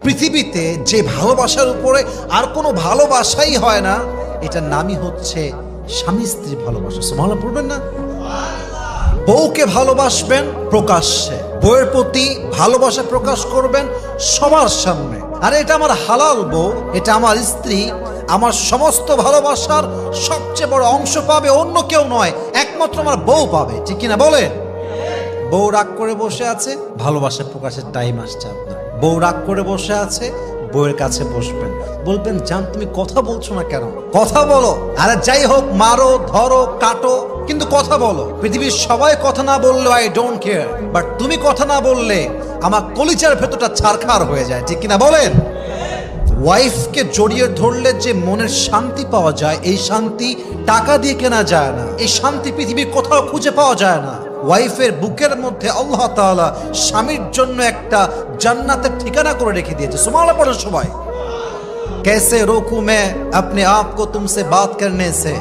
পৃথিবীতে যে ভালোবাসার উপরে আর কোনো ভালোবাসাই হয় না, এটার নামই হচ্ছে স্বামী স্ত্রীর ভালোবাসা। সুবহানাল্লাহ পড়বেন না? বউকে ভালোবাসবেন প্রকাশ্যে, বউয়ের প্রতি ভালোবাসা প্রকাশ করবেন সবার সামনে। আরে এটা আমার হালাল বউ, এটা আমার স্ত্রী, আমার সমস্ত ভালোবাসার সবচেয়ে বড় অংশ পাবে অন্য কেউ নয়, একমাত্র আমার বউ পাবে। ঠিক কিনা বলেন? বউ রাগ করে বসে আছে, ভালোবাসা প্রকাশের টাইম আসছে আপনার। বউ রাগ করে বসে আছে, বউয়ের কাছে বসবেন, বলবেন জান তুমি কথা বলছো না কেন, কথা বলো। আরে যাই হোক, মারো ধরো কাটো, কিন্তু কথা বলো। পৃথিবীর সবাই কথা না বললে আই ডোন্ট কেয়ার, বাট তুমি কথা না বললে আমার কলিজার ভেতরটা ছারখার হয়ে যায়। ঠিক কিনা বলেন? ওয়াইফকে জড়িয়ে ধরলে যে মনের শান্তি পাওয়া যায়, এই শান্তি টাকা দিয়ে কেনা যায় না, এই শান্তি পৃথিবীর কোথাও খুঁজে পাওয়া যায় না। ওয়াইফের বুকের মধ্যে আল্লাহ তাআলা স্বামীর জন্য একটা জান্নাতের ঠিকানা করে রেখে দিয়েছে। সুবহানাল্লাহ পড়েন সবাই। कैसे रोकूं मैं अपने आप को तुमसे बात करने से,